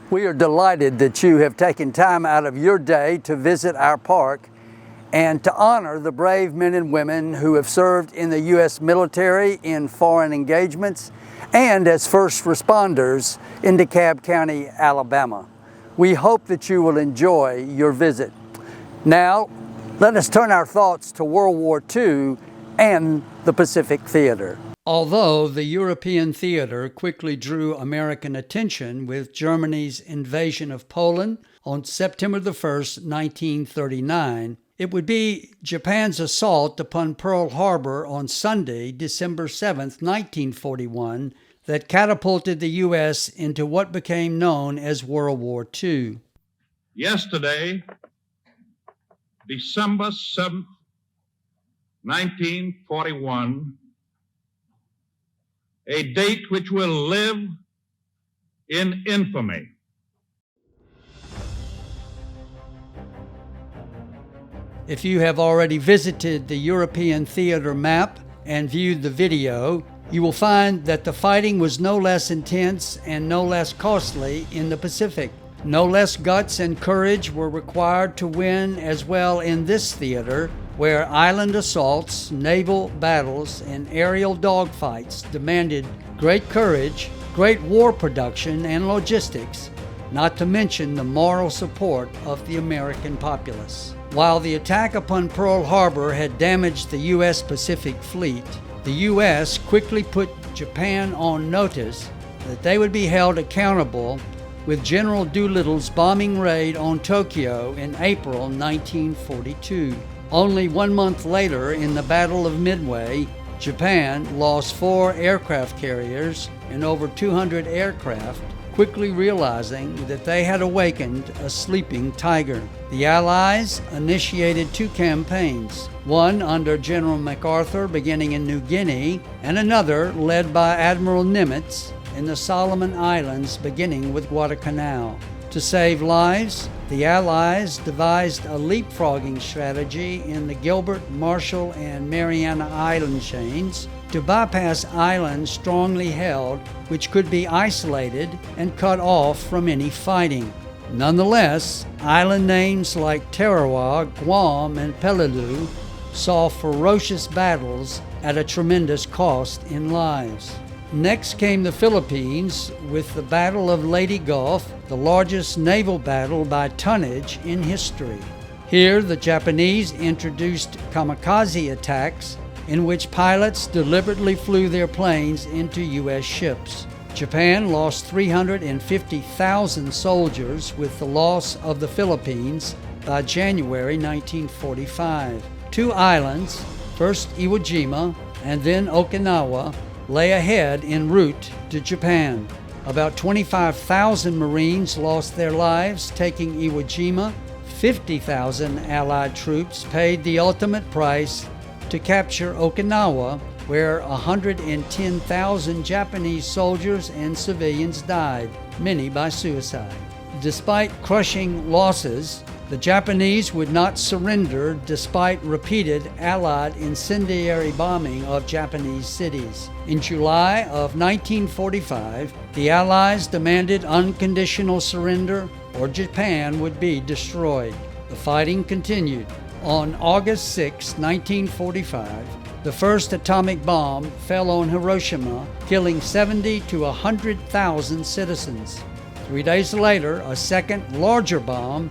We are delighted that you have taken time out of your day to visit our park and to honor the brave men and women who have served in the U.S. military in foreign engagements and as first responders in DeKalb County, Alabama. We hope that you will enjoy your visit. Now, let us turn our thoughts to World War II and the Pacific Theater. Although the European theater quickly drew American attention with Germany's invasion of Poland on September 1st, 1939, it would be Japan's assault upon Pearl Harbor on Sunday, December 7th, 1941, that catapulted the U.S. into what became known as World War II. Yesterday, December 7th, 1941, a date which will live in infamy. If you have already visited the European theater map and viewed the video, you will find that the fighting was no less intense and no less costly in the Pacific. No less guts and courage were required to win as well in this theater, where island assaults, naval battles, and aerial dogfights demanded great courage, great war production and logistics, not to mention the moral support of the American populace. While the attack upon Pearl Harbor had damaged the U.S. Pacific Fleet, the U.S. quickly put Japan on notice that they would be held accountable with General Doolittle's bombing raid on Tokyo in April 1942. Only 1 month later, in the Battle of Midway, Japan lost 4 aircraft carriers and over 200 aircraft, quickly realizing that they had awakened a sleeping tiger. The Allies initiated 2 campaigns, one under General MacArthur beginning in New Guinea, and another led by Admiral Nimitz in the Solomon Islands beginning with Guadalcanal. To save lives, the Allies devised a leapfrogging strategy in the Gilbert, Marshall, and Mariana Island chains to bypass islands strongly held which could be isolated and cut off from any fighting. Nonetheless, island names like Tarawa, Guam, and Peleliu saw ferocious battles at a tremendous cost in lives. Next came the Philippines with the Battle of Leyte Gulf, the largest naval battle by tonnage in history. Here, the Japanese introduced kamikaze attacks in which pilots deliberately flew their planes into U.S. ships. Japan lost 350,000 soldiers with the loss of the Philippines by January 1945. 2 islands, first Iwo Jima and then Okinawa, lay ahead en route to Japan. About 25,000 Marines lost their lives taking Iwo Jima. 50,000 Allied troops paid the ultimate price to capture Okinawa, where 110,000 Japanese soldiers and civilians died, many by suicide. Despite crushing losses, the Japanese would not surrender despite repeated Allied incendiary bombing of Japanese cities. In July of 1945, the Allies demanded unconditional surrender or Japan would be destroyed. The fighting continued. On August 6, 1945, the first atomic bomb fell on Hiroshima, killing 70 to 100,000 citizens. 3 days later, a second, larger bomb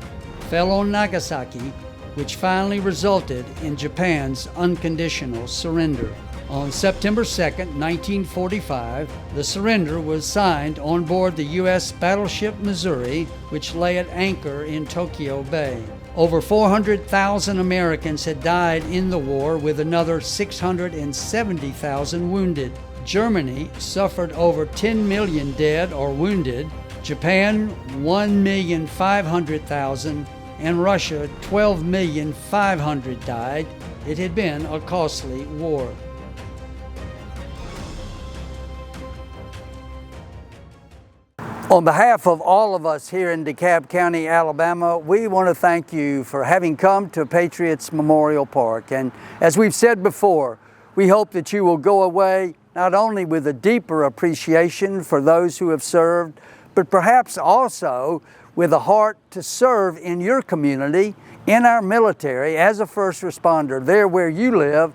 fell on Nagasaki, which finally resulted in Japan's unconditional surrender. On September 2, 1945, the surrender was signed on board the U.S. battleship Missouri, which lay at anchor in Tokyo Bay. Over 400,000 Americans had died in the war, with another 670,000 wounded. Germany suffered over 10 million dead or wounded, Japan 1,500,000, and Russia 12,500,000 died. It had been a costly war. On behalf of all of us here in DeKalb County, Alabama, we want to thank you for having come to Patriot's Memorial Park. And as we've said before, we hope that you will go away not only with a deeper appreciation for those who have served, but perhaps also with a heart to serve in your community, in our military, as a first responder, there where you live,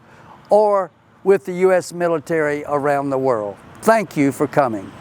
or with the U.S. military around the world. Thank you for coming.